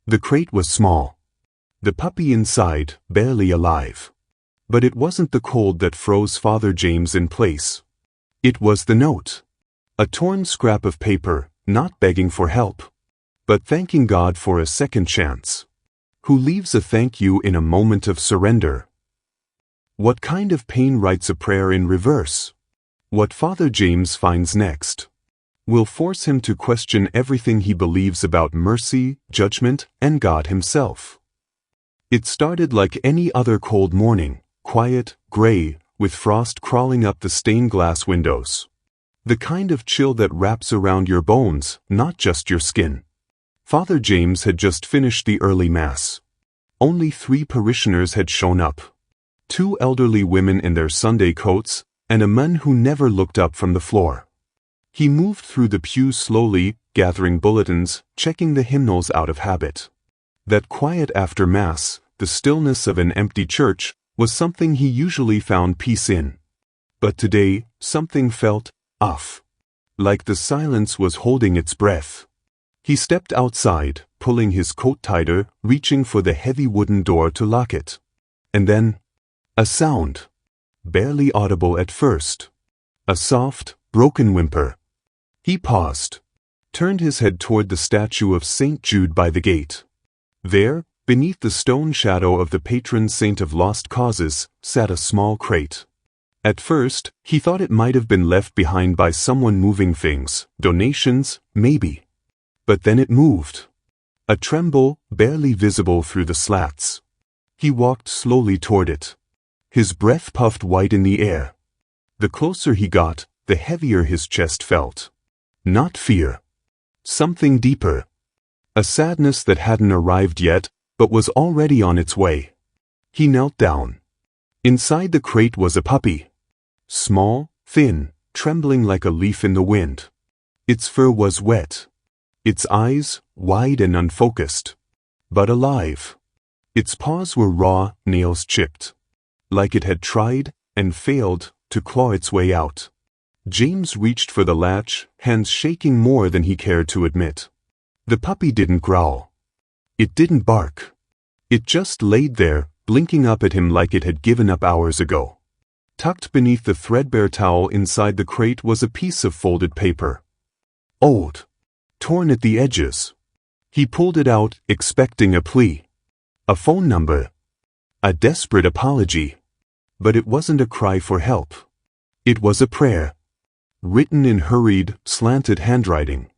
The crate was small. The puppy inside, barely alive. But it wasn't the cold that froze Father James in place. It was the note. A torn scrap of paper, not begging for help, but thanking God for a second chance. Who leaves a thank you in a moment of surrender? What kind of pain writes a prayer in reverse? What Father James finds next will force him to question everything he believes about mercy, judgment, and God himself. It started like any other cold morning, quiet, gray, with frost crawling up the stained glass windows. The kind of chill that wraps around your bones, not just your skin. Father James had just finished the early Mass. Only 3 parishioners had shown up. 2 elderly women in their Sunday coats, and a man who never looked up from the floor. He moved through the pews slowly, gathering bulletins, checking the hymnals out of habit. That quiet after Mass, the stillness of an empty church, was something he usually found peace in. But today, something felt off. Like the silence was holding its breath. He stepped outside, pulling his coat tighter, reaching for the heavy wooden door to lock it. And then, a sound. Barely audible at first. A soft, broken whimper. He paused, turned his head toward the statue of St. Jude by the gate. There, beneath the stone shadow of the patron saint of lost causes, sat a small crate. At first, he thought it might have been left behind by someone moving things, donations, maybe. But then it moved. A tremble, barely visible through the slats. He walked slowly toward it. His breath puffed white in the air. The closer he got, the heavier his chest felt. Not fear. Something deeper. A sadness that hadn't arrived yet, but was already on its way. He knelt down. Inside the crate was a puppy. Small, thin, trembling like a leaf in the wind. Its fur was wet. Its eyes, wide and unfocused. But alive. Its paws were raw, nails chipped. Like it had tried, and failed, to claw its way out. James reached for the latch, hands shaking more than he cared to admit. The puppy didn't growl. It didn't bark. It just laid there, blinking up at him like it had given up hours ago. Tucked beneath the threadbare towel inside the crate was a piece of folded paper. Old. Torn at the edges. He pulled it out, expecting a plea. A phone number. A desperate apology. But it wasn't a cry for help. It was a prayer. Written in hurried, slanted handwriting.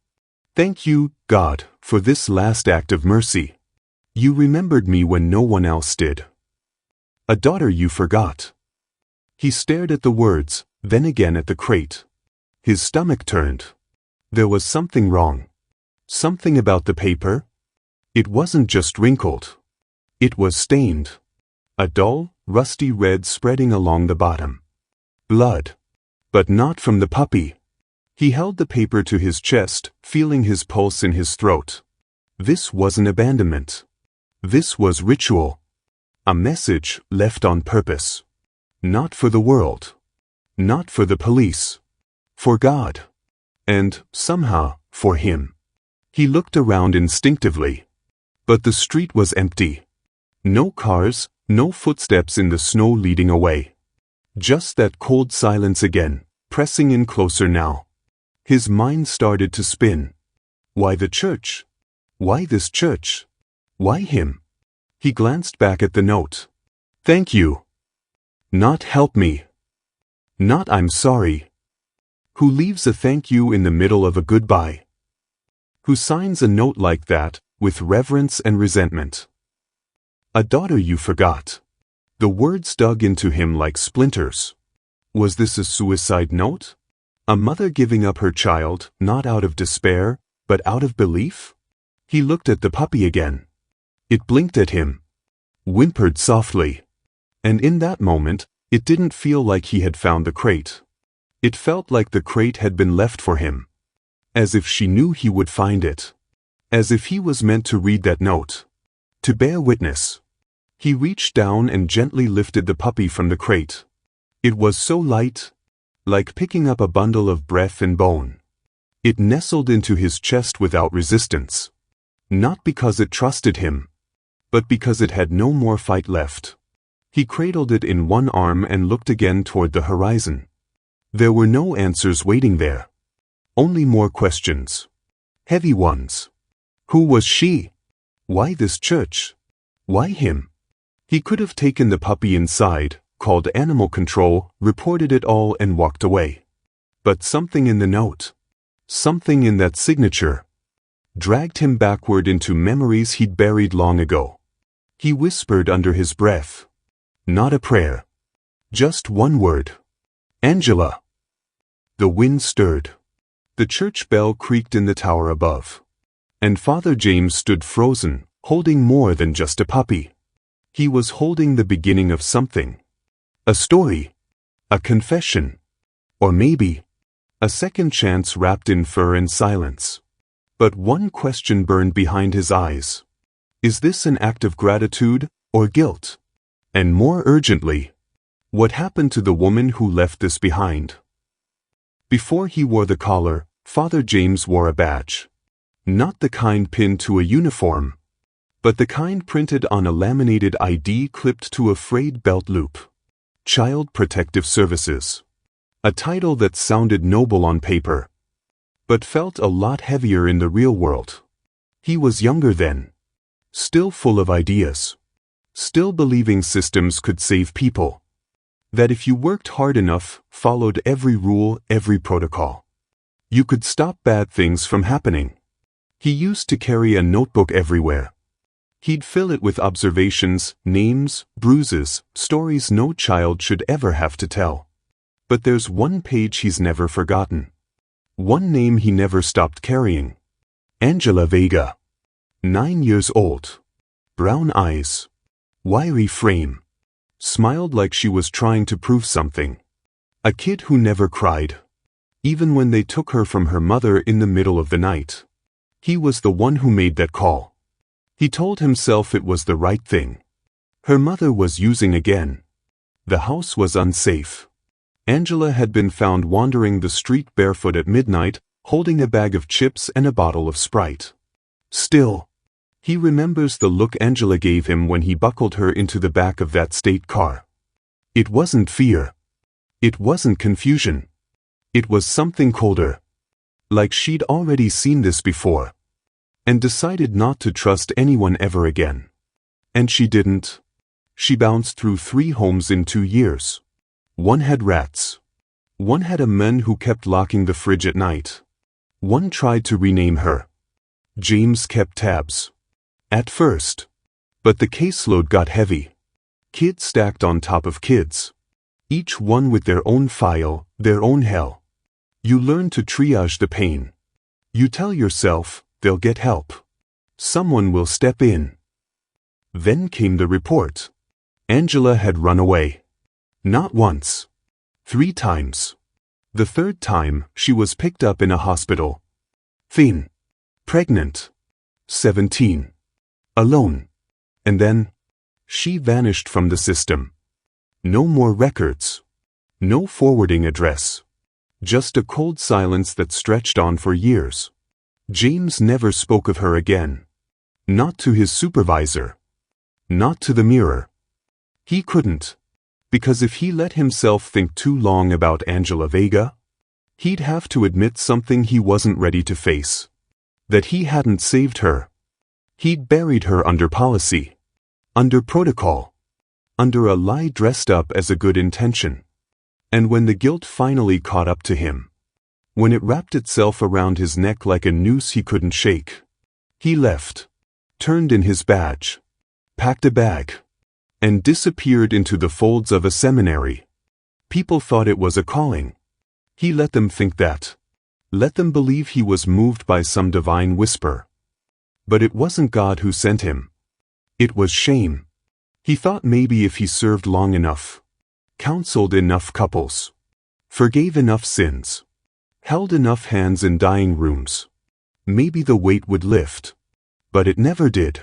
Thank you, God, for this last act of mercy. You remembered me when no one else did. A daughter you forgot. He stared at the words, then again at the crate. His stomach turned. There was something wrong. Something about the paper. It wasn't just wrinkled. It was stained. A dull, rusty red spreading along the bottom. Blood. But not from the puppy. He held the paper to his chest, feeling his pulse in his throat. This wasn't abandonment. This was ritual. A message left on purpose. Not for the world. Not for the police. For God. And, somehow, for him. He looked around instinctively. But the street was empty. No cars, no footsteps in the snow leading away. Just that cold silence again, pressing in closer now. His mind started to spin. Why the church? Why this church? Why him? He glanced back at the note. Thank you. Not help me. Not I'm sorry. Who leaves a thank you in the middle of a goodbye? Who signs a note like that, with reverence and resentment? A daughter you forgot. The words dug into him like splinters. Was this a suicide note? A mother giving up her child, not out of despair, but out of belief? He looked at the puppy again. It blinked at him. Whimpered softly. And in that moment, it didn't feel like he had found the crate. It felt like the crate had been left for him. As if she knew he would find it. As if he was meant to read that note. To bear witness. He reached down and gently lifted the puppy from the crate. It was so light, like picking up a bundle of breath and bone. It nestled into his chest without resistance. Not because it trusted him, but because it had no more fight left. He cradled it in one arm and looked again toward the horizon. There were no answers waiting there. Only more questions. Heavy ones. Who was she? Why this church? Why him? He could have taken the puppy inside, called animal control, reported it all and walked away. But something in the note, something in that signature, dragged him backward into memories he'd buried long ago. He whispered under his breath. Not a prayer. Just one word. Angela. The wind stirred. The church bell creaked in the tower above. And Father James stood frozen, holding more than just a puppy. He was holding the beginning of something. A story. A confession. Or maybe a second chance wrapped in fur and silence. But one question burned behind his eyes. Is this an act of gratitude or guilt? And more urgently, what happened to the woman who left this behind? Before he wore the collar, Father James wore a badge. Not the kind pinned to a uniform, but the kind printed on a laminated ID clipped to a frayed belt loop. Child Protective Services. A title that sounded noble on paper, but felt a lot heavier in the real world. He was younger then, still full of ideas, still believing systems could save people. That if you worked hard enough, followed every rule, every protocol, you could stop bad things from happening. He used to carry a notebook everywhere. He'd fill it with observations, names, bruises, stories no child should ever have to tell. But there's one page he's never forgotten. One name he never stopped carrying. Angela Vega. 9 years old. Brown eyes. Wiry frame. Smiled like she was trying to prove something. A kid who never cried. Even when they took her from her mother in the middle of the night. He was the one who made that call. He told himself it was the right thing. Her mother was using again. The house was unsafe. Angela had been found wandering the street barefoot at midnight, holding a bag of chips and a bottle of Sprite. Still, he remembers the look Angela gave him when he buckled her into the back of that state car. It wasn't fear. It wasn't confusion. It was something colder. Like she'd already seen this before. And decided not to trust anyone ever again. And she didn't. She bounced through 3 homes in 2 years. One had rats. One had a man who kept locking the fridge at night. One tried to rename her. James kept tabs. At first. But the caseload got heavy. Kids stacked on top of kids. Each one with their own file, their own hell. You learn to triage the pain. You tell yourself, they'll get help. Someone will step in. Then came the report. Angela had run away. Not once. 3 times. The 3rd time, she was picked up in a hospital. Thin. Pregnant. 17. Alone. And then, she vanished from the system. No more records. No forwarding address. Just a cold silence that stretched on for years. James never spoke of her again. Not to his supervisor. Not to the mirror. He couldn't. Because if he let himself think too long about Angela Vega, he'd have to admit something he wasn't ready to face. That he hadn't saved her. He'd buried her under policy. Under protocol. Under a lie dressed up as a good intention. And when the guilt finally caught up to him, when it wrapped itself around his neck like a noose he couldn't shake, he left, turned in his badge, packed a bag, and disappeared into the folds of a seminary. People thought it was a calling. He let them think that. Let them believe he was moved by some divine whisper. But it wasn't God who sent him. It was shame. He thought maybe if he served long enough, counseled enough couples, forgave enough sins, held enough hands in dying rooms, maybe the weight would lift. But it never did.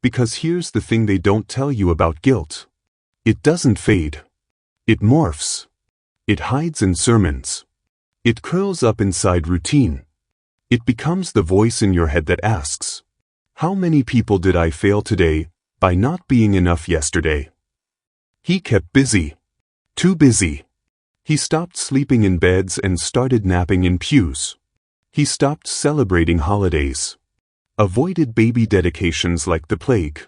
Because here's the thing they don't tell you about guilt. It doesn't fade. It morphs. It hides in sermons. It curls up inside routine. It becomes the voice in your head that asks, How many people did I fail today by not being enough yesterday? He kept busy. Too busy. He stopped sleeping in beds and started napping in pews. He stopped celebrating holidays. Avoided baby dedications like the plague.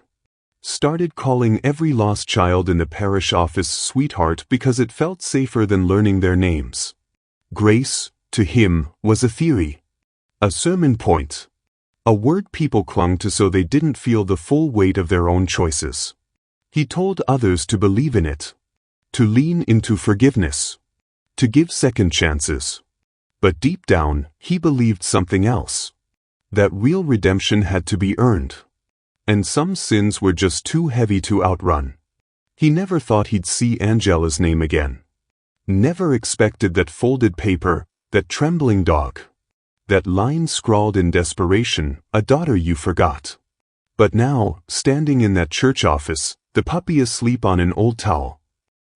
Started calling every lost child in the parish office sweetheart because it felt safer than learning their names. Grace, to him, was a theory. A sermon point. A word people clung to so they didn't feel the full weight of their own choices. He told others to believe in it. To lean into forgiveness. To give second chances. But deep down, he believed something else. That real redemption had to be earned. And some sins were just too heavy to outrun. He never thought he'd see Angela's name again. Never expected that folded paper, that trembling dog. That line scrawled in desperation, "A daughter you forgot." But now, standing in that church office, the puppy asleep on an old towel.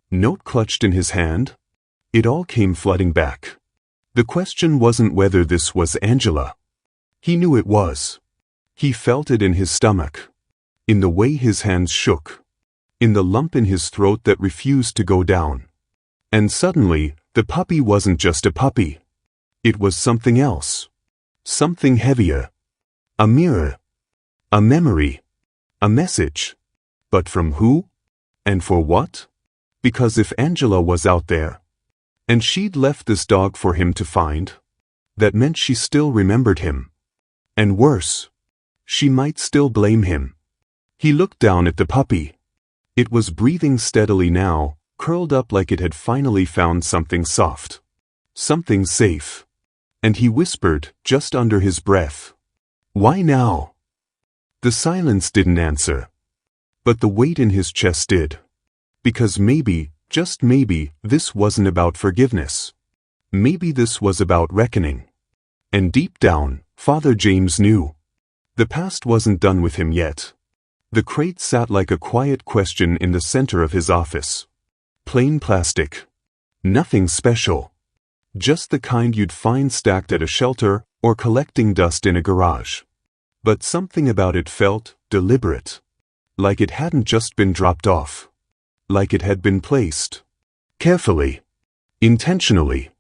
Note clutched in his hand. It all came flooding back. The question wasn't whether this was Angela. He knew it was. He felt it in his stomach. In the way his hands shook. In the lump in his throat that refused to go down. And suddenly, the puppy wasn't just a puppy. It was something else. Something heavier. A mirror. A memory. A message. But from who? And for what? Because if Angela was out there, and she'd left this dog for him to find, that meant she still remembered him. And worse, she might still blame him. He looked down at the puppy. It was breathing steadily now, curled up like it had finally found something soft. Something safe. And he whispered, just under his breath, "Why now?" The silence didn't answer. But the weight in his chest did. Because maybe, just maybe, this wasn't about forgiveness. Maybe this was about reckoning. And deep down, Father James knew. The past wasn't done with him yet. The crate sat like a quiet question in the center of his office. Plain plastic. Nothing special. Just the kind you'd find stacked at a shelter or collecting dust in a garage. But something about it felt deliberate. Like it hadn't just been dropped off. Like it had been placed. Carefully. Intentionally.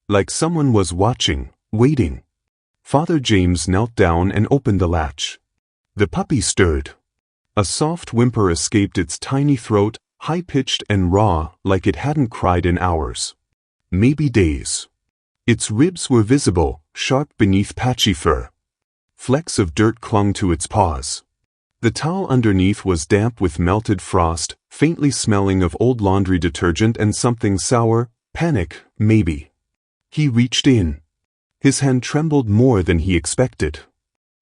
Like someone was watching, waiting. Father James knelt down and opened the latch. The puppy stirred. A soft whimper escaped its tiny throat, high-pitched and raw, like it hadn't cried in hours. Maybe days. Its ribs were visible, sharp beneath patchy fur. Flecks of dirt clung to its paws. The towel underneath was damp with melted frost, faintly smelling of old laundry detergent and something sour, panic, maybe. He reached in. His hand trembled more than he expected.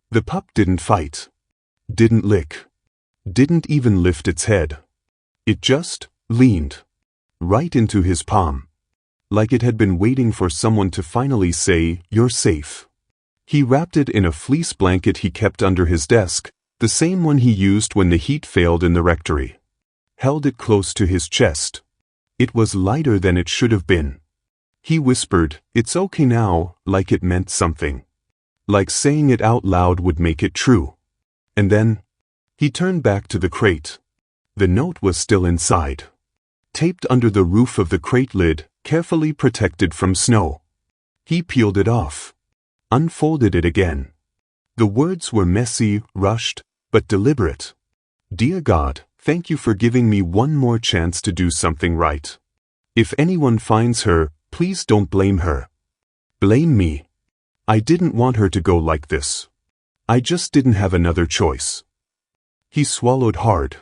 The pup didn't fight. Didn't lick. Didn't even lift its head. It just leaned. Right into his palm. Like it had been waiting for someone to finally say, "You're safe." He wrapped it in a fleece blanket he kept under his desk, the same one he used when the heat failed in the rectory. Held it close to his chest. It was lighter than it should have been. He whispered, "It's okay now," like it meant something. Like saying it out loud would make it true. And then, he turned back to the crate. The note was still inside. Taped under the roof of the crate lid, carefully protected from snow. He peeled it off. Unfolded it again. The words were messy, rushed, but deliberate. "Dear God, thank you for giving me one more chance to do something right. If anyone finds her, please don't blame her. Blame me. I didn't want her to go like this. I just didn't have another choice." He swallowed hard.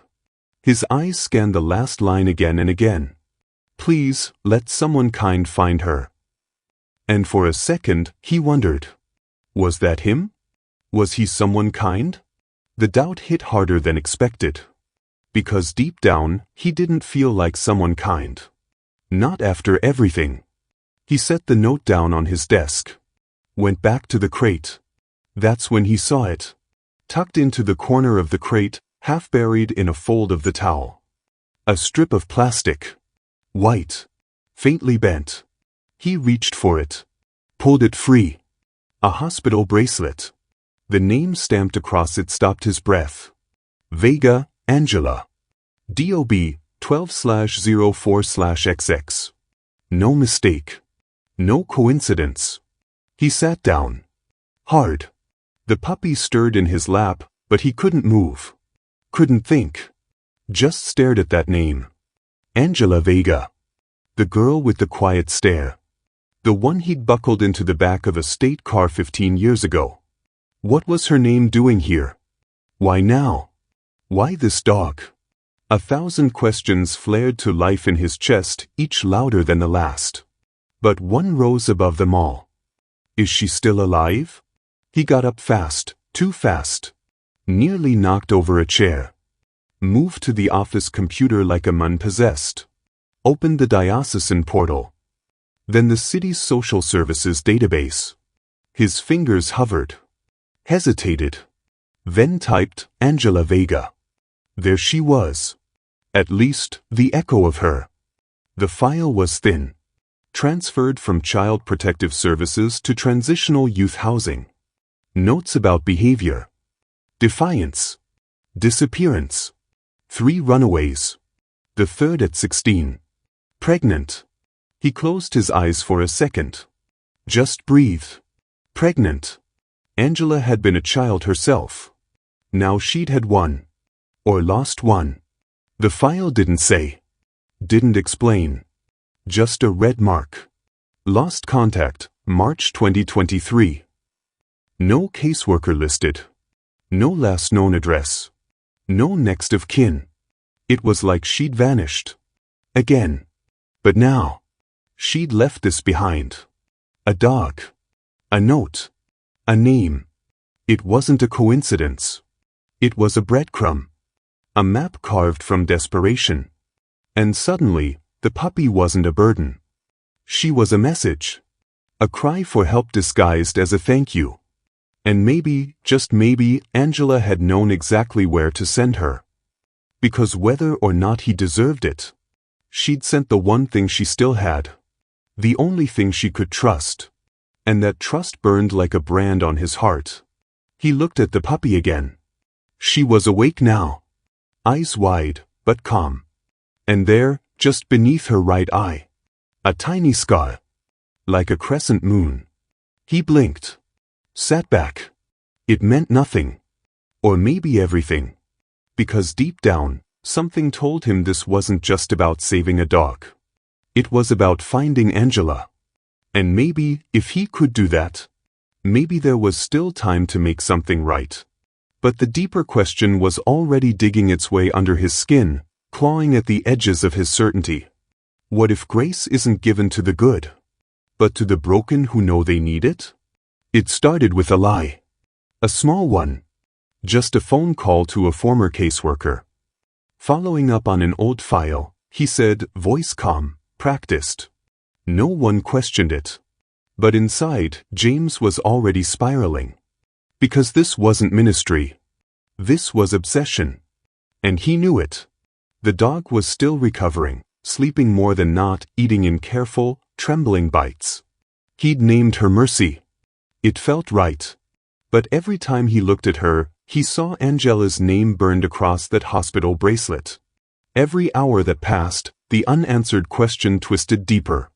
His eyes scanned the last line again and again. "Please, let someone kind find her." And for a second, he wondered. Was that him? Was he someone kind? The doubt hit harder than expected. Because deep down, he didn't feel like someone kind. Not after everything. He set the note down on his desk. Went back to the crate. That's when he saw it. Tucked into the corner of the crate, half buried in a fold of the towel. A strip of plastic. White. Faintly bent. He reached for it. Pulled it free. A hospital bracelet. The name stamped across it stopped his breath. Vega, Angela. DOB 12/04/XX. No mistake. No coincidence. He sat down. Hard. The puppy stirred in his lap, but he couldn't move. Couldn't think. Just stared at that name. Angela Vega. The girl with the quiet stare. The one he'd buckled into the back of a state car 15 years ago. What was her name doing here? Why now? Why this dog? 1,000 questions flared to life in his chest, each louder than the last. But one rose above them all. Is she still alive? He got up fast, too fast. Nearly knocked over a chair. Moved to the office computer like a man possessed. Opened the diocesan portal. Then the city's social services database. His fingers hovered. Hesitated. Then typed, Angela Vega. There she was. At least, the echo of her. The file was thin. Transferred from Child Protective Services to Transitional Youth Housing. Notes about behavior. Defiance. Disappearance. 3 runaways. The third at 16. Pregnant. He closed his eyes for a second. Just breathe. Pregnant. Angela had been a child herself. Now she'd had one. Or lost one. The file didn't say. Didn't explain. Just a red mark. Lost contact, March 2023. No caseworker listed. No last known address. No next of kin. It was like she'd vanished. Again. But now. She'd left this behind. A dog. A note. A name. It wasn't a coincidence. It was a breadcrumb. A map carved from desperation. And suddenly, the puppy wasn't a burden. She was a message. A cry for help disguised as a thank you. And maybe, just maybe, Angela had known exactly where to send her. Because whether or not he deserved it, she'd sent the one thing she still had. The only thing she could trust. And that trust burned like a brand on his heart. He looked at the puppy again. She was awake now. Eyes wide, but calm. And there, just beneath her right eye, a tiny scar. Like a crescent moon. He blinked. Sat back. It meant nothing. Or maybe everything. Because deep down, something told him this wasn't just about saving a dog. It was about finding Angela. And maybe, if he could do that, maybe there was still time to make something right. But the deeper question was already digging its way under his skin, clawing at the edges of his certainty. What if grace isn't given to the good, but to the broken who know they need it? It started with a lie. A small one. Just a phone call to a former caseworker. Following up on an old file, he said, voice calm, practiced. No one questioned it. But inside, James was already spiraling. Because this wasn't ministry. This was obsession. And he knew it. The dog was still recovering, sleeping more than not, eating in careful, trembling bites. He'd named her Mercy. It felt right. But every time he looked at her, he saw Angela's name burned across that hospital bracelet. Every hour that passed, the unanswered question twisted deeper.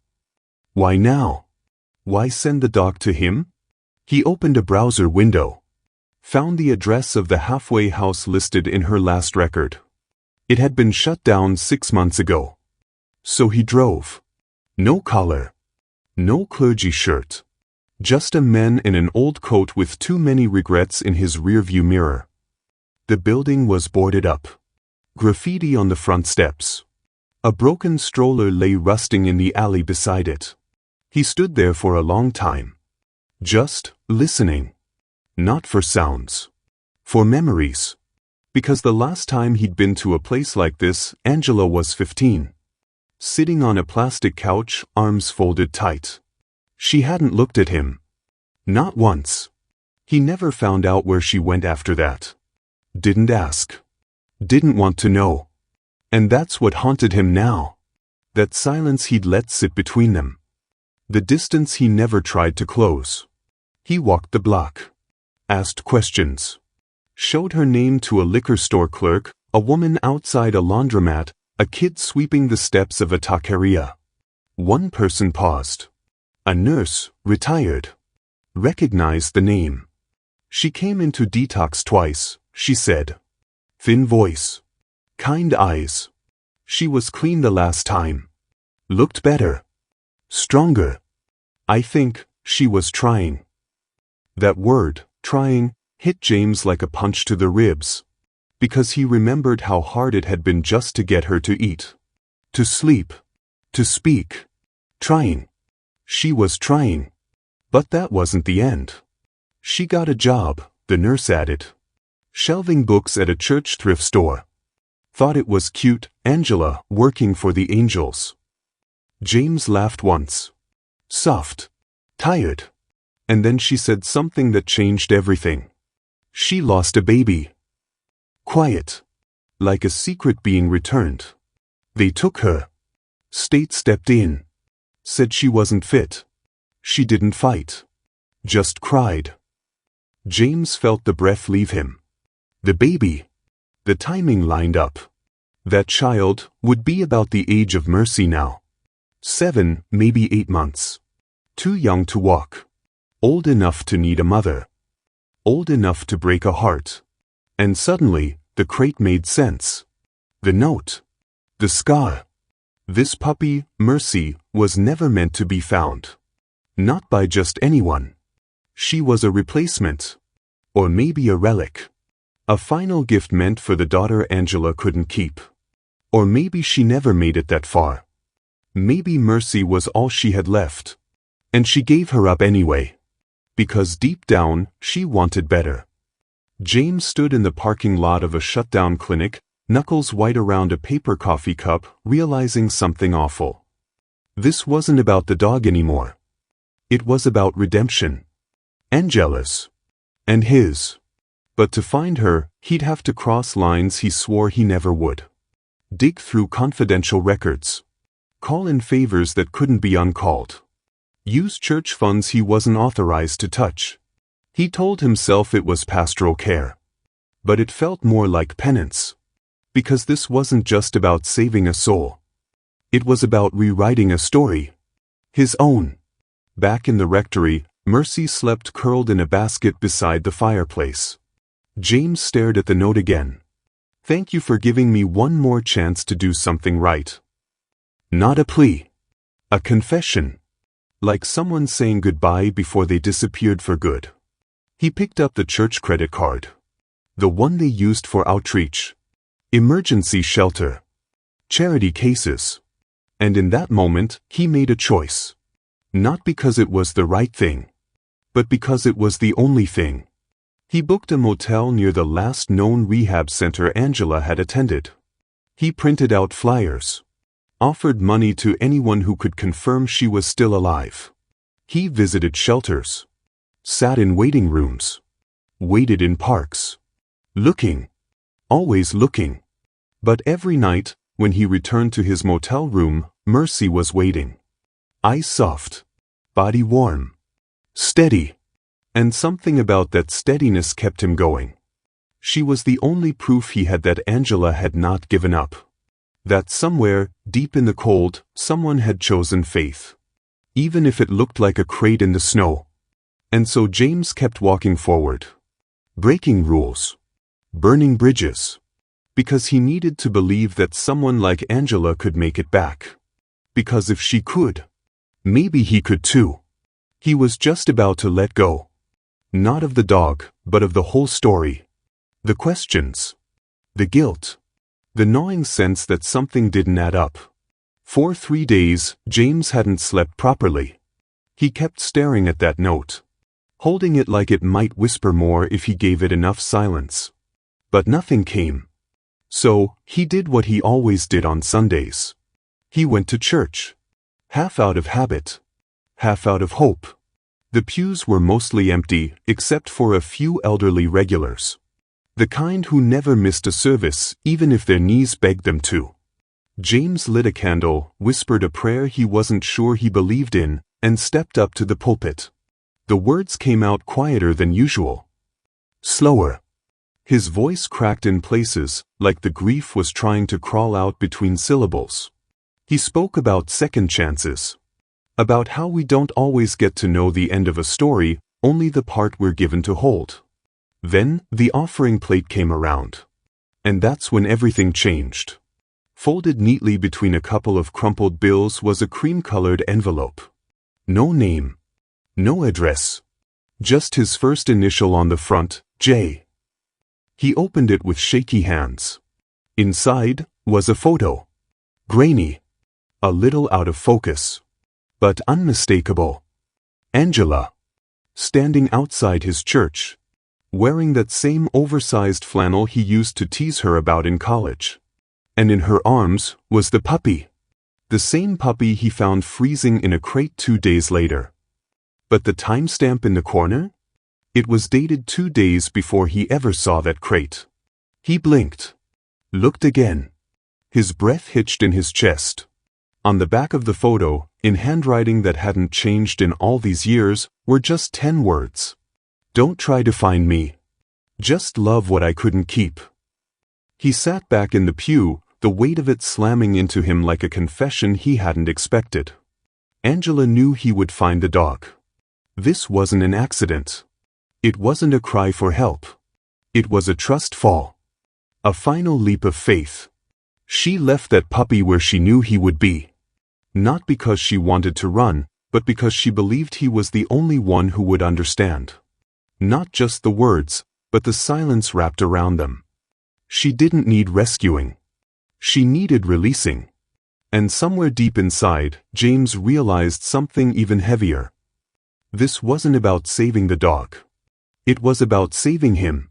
Why now? Why send the dog to him? He opened a browser window. Found the address of the halfway house listed in her last record. It had been shut down 6 months ago. So he drove. No collar. No clergy shirt. Just a man in an old coat with too many regrets in his rearview mirror. The building was boarded up. Graffiti on the front steps. A broken stroller lay rusting in the alley beside it. He stood there for a long time. Just listening. Not for sounds. For memories. Because the last time he'd been to a place like this, Angela was 15. Sitting on a plastic couch, arms folded tight. She hadn't looked at him. Not once. He never found out where she went after that. Didn't ask. Didn't want to know. And that's what haunted him now. That silence he'd let sit between them. The distance he never tried to close. He walked the block. asked questions, showed her name to a liquor store clerk, a woman outside a laundromat, a kid sweeping the steps of a taqueria. One person paused. A nurse, retired, recognized the name. She came into detox twice, she said. Thin voice. Kind eyes. She was clean the last time. Looked better. Stronger. I think she was trying. That word, trying, hit James like a punch to the ribs, because he remembered how hard it had been just to get her to eat, to sleep, to speak. Trying. She was trying. But that wasn't the end. She got a job, the nurse added. Shelving books at a church thrift store. Thought it was cute, Angela, working for the angels. James laughed once. Soft. Tired. And then she said something that changed everything. She lost a baby. Quiet. Like a secret being returned. They took her. State stepped in. Said she wasn't fit. She didn't fight. Just cried. James felt the breath leave him. The baby. The timing lined up. That child would be about the age of Mercy now. 7, maybe 8 months. Too young to walk. Old enough to need a mother. Old enough to break a heart. And suddenly, the crate made sense. The note. The scar. This puppy, Mercy, was never meant to be found. Not by just anyone. She was a replacement. Or maybe a relic. A final gift meant for the daughter Angela couldn't keep. Or maybe she never made it that far. Maybe Mercy was all she had left. And she gave her up anyway. Because deep down, she wanted better. James stood in the parking lot of a shut-down clinic, knuckles white around a paper coffee cup, realizing something awful. This wasn't about the dog anymore. It was about redemption. Angela's. And his. But to find her, he'd have to cross lines he swore he never would. Dig through confidential records. Call in favors that couldn't be uncalled. Use church funds he wasn't authorized to touch. He told himself it was pastoral care. But it felt more like penance. Because this wasn't just about saving a soul. It was about rewriting a story. His own. Back in the rectory, Mercy slept curled in a basket beside the fireplace. James stared at the note again. Thank you for giving me one more chance to do something right. Not a plea. A confession. Like someone saying goodbye before they disappeared for good. He picked up the church credit card. The one they used for outreach. Emergency shelter. Charity cases. And in that moment, he made a choice. Not because it was the right thing. But because it was the only thing. He booked a motel near the last known rehab center Angela had attended. He printed out flyers. Offered money to anyone who could confirm she was still alive. He visited shelters. Sat in waiting rooms. Waited in parks. Looking. Always looking. But every night, when he returned to his motel room, Mercy was waiting. Eyes soft. Body warm. Steady. And something about that steadiness kept him going. She was the only proof he had that Angela had not given up. That somewhere, deep in the cold, someone had chosen faith. Even if it looked like a crate in the snow. And so James kept walking forward. Breaking rules. Burning bridges. Because he needed to believe that someone like Angela could make it back. Because if she could, maybe he could too. He was just about to let go. Not of the dog, but of the whole story. The questions. The guilt. The gnawing sense that something didn't add up. For 3 days, James hadn't slept properly. He kept staring at that note. Holding it like it might whisper more if he gave it enough silence. But nothing came. So, he did what he always did on Sundays. He went to church. Half out of habit. Half out of hope. The pews were mostly empty, except for a few elderly regulars. The kind who never missed a service, even if their knees begged them to. James lit a candle, whispered a prayer he wasn't sure he believed in, and stepped up to the pulpit. The words came out quieter than usual. Slower. His voice cracked in places, like the grief was trying to crawl out between syllables. He spoke about second chances. About how we don't always get to know the end of a story, only the part we're given to hold. Then, the offering plate came around. And that's when everything changed. Folded neatly between a couple of crumpled bills was a cream-colored envelope. No name. No address. Just his first initial on the front, J. He opened it with shaky hands. Inside was a photo. Grainy. A little out of focus. But unmistakable. Angela. Standing outside his church. Wearing that same oversized flannel he used to tease her about in college. And in her arms was the puppy. The same puppy he found freezing in a crate 2 days later. But the timestamp in the corner? It was dated 2 days before he ever saw that crate. He blinked. Looked again. His breath hitched in his chest. On the back of the photo, in handwriting that hadn't changed in all these years, were just 10 words. Don't try to find me. Just love what I couldn't keep. He sat back in the pew, the weight of it slamming into him like a confession he hadn't expected. Angela knew he would find the dog. This wasn't an accident. It wasn't a cry for help. It was a trust fall. A final leap of faith. She left that puppy where she knew he would be. Not because she wanted to run, but because she believed he was the only one who would understand. Not just the words, but the silence wrapped around them. She didn't need rescuing. She needed releasing. And somewhere deep inside, James realized something even heavier. This wasn't about saving the dog. It was about saving him.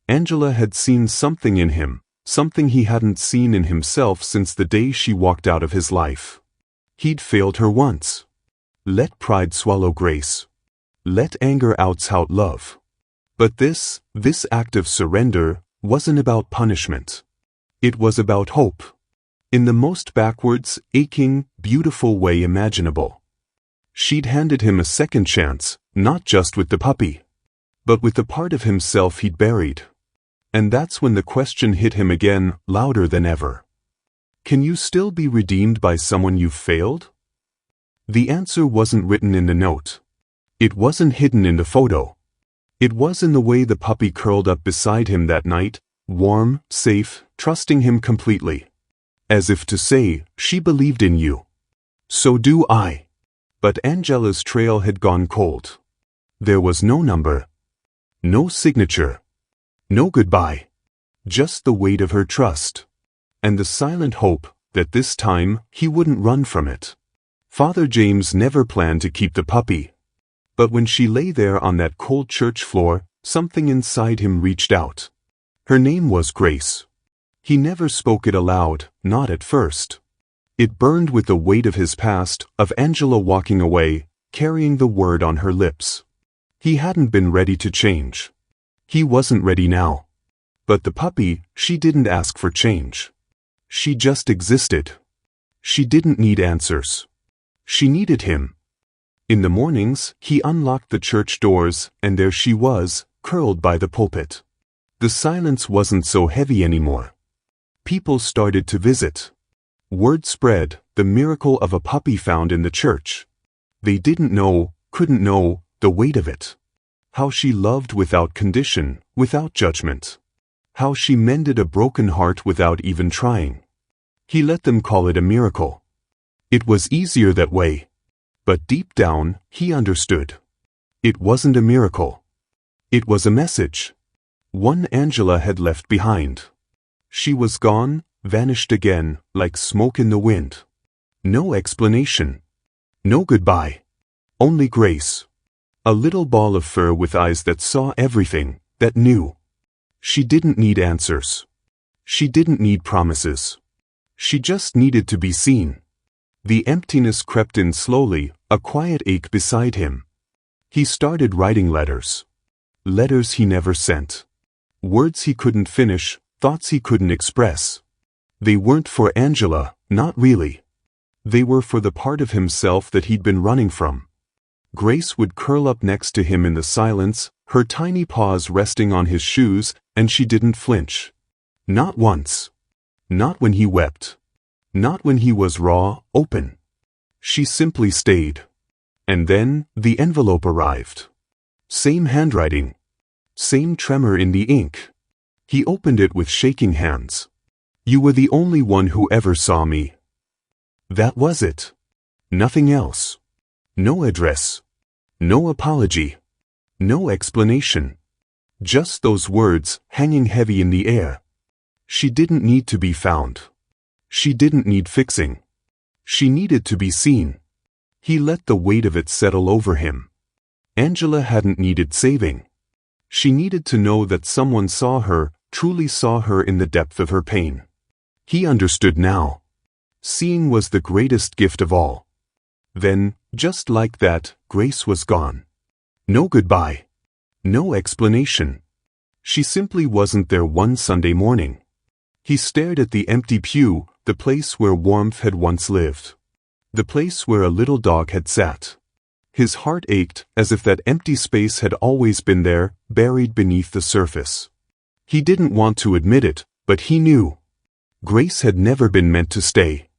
Angela had seen something in him, something he hadn't seen in himself since the day she walked out of his life. He'd failed her once. Let pride swallow grace. Let anger out love. But this act of surrender, wasn't about punishment. It was about hope. In the most backwards, aching, beautiful way imaginable. She'd handed him a second chance, not just with the puppy, but with the part of himself he'd buried. And that's when the question hit him again, louder than ever. Can you still be redeemed by someone you've failed? The answer wasn't written in the note. It wasn't hidden in the photo. It was in the way the puppy curled up beside him that night, warm, safe, trusting him completely. As if to say, she believed in you. So do I. But Angela's trail had gone cold. There was no number. No signature. No goodbye. Just the weight of her trust. And the silent hope that this time he wouldn't run from it. Father James never planned to keep the puppy. But when she lay there on that cold church floor, something inside him reached out. Her name was Grace. He never spoke it aloud, not at first. It burned with the weight of his past, of Angela walking away, carrying the word on her lips. He hadn't been ready to change. He wasn't ready now. But the puppy, she didn't ask for change. She just existed. She didn't need answers. She needed him. In the mornings, he unlocked the church doors, and there she was, curled by the pulpit. The silence wasn't so heavy anymore. People started to visit. Word spread, the miracle of a puppy found in the church. They didn't know, couldn't know, the weight of it. How she loved without condition, without judgment. How she mended a broken heart without even trying. He let them call it a miracle. It was easier that way. But deep down, he understood. It wasn't a miracle. It was a message. One Angela had left behind. She was gone, vanished again, like smoke in the wind. No explanation. No goodbye. Only grace. A little ball of fur with eyes that saw everything, that knew. She didn't need answers. She didn't need promises. She just needed to be seen. The emptiness crept in slowly, a quiet ache beside him. He started writing letters. Letters he never sent. Words he couldn't finish, thoughts he couldn't express. They weren't for Angela, not really. They were for the part of himself that he'd been running from. Grace would curl up next to him in the silence, her tiny paws resting on his shoes, and she didn't flinch. Not once. Not when he wept. Not when he was raw, open. She simply stayed. And then, the envelope arrived. Same handwriting. Same tremor in the ink. He opened it with shaking hands. "You were the only one who ever saw me." That was it. Nothing else. No address. No apology. No explanation. Just those words hanging heavy in the air. She didn't need to be found. She didn't need fixing. She needed to be seen. He let the weight of it settle over him. Angela hadn't needed saving. She needed to know that someone saw her, truly saw her in the depth of her pain. He understood now. Seeing was the greatest gift of all. Then, just like that, Grace was gone. No goodbye. No explanation. She simply wasn't there one Sunday morning. He stared at the empty pew, the place where warmth had once lived. The place where a little dog had sat. His heart ached as if that empty space had always been there, buried beneath the surface. He didn't want to admit it, but he knew. Grace had never been meant to stay.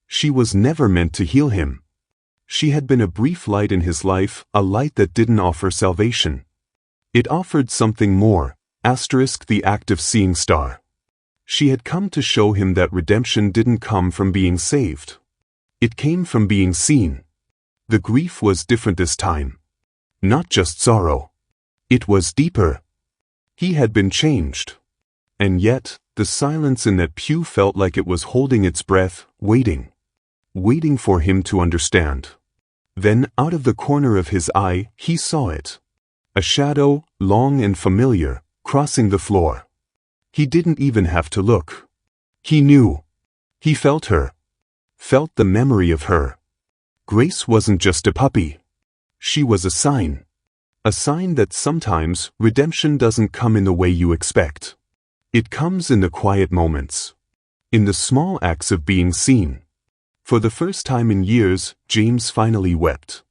She was never meant to heal him. She had been a brief light in his life, a light that didn't offer salvation. It offered something more, the act of seeing star. She had come to show him that redemption didn't come from being saved. It came from being seen. The grief was different this time. Not just sorrow. It was deeper. He had been changed. And yet, the silence in that pew felt like it was holding its breath, waiting. Waiting for him to understand. Then, out of the corner of his eye, he saw it. A shadow, long and familiar, crossing the floor. He didn't even have to look. He knew. He felt her. Felt the memory of her. Grace wasn't just a puppy. She was a sign. A sign that sometimes redemption doesn't come in the way you expect. It comes in the quiet moments. In the small acts of being seen. For the first time in years, James finally wept.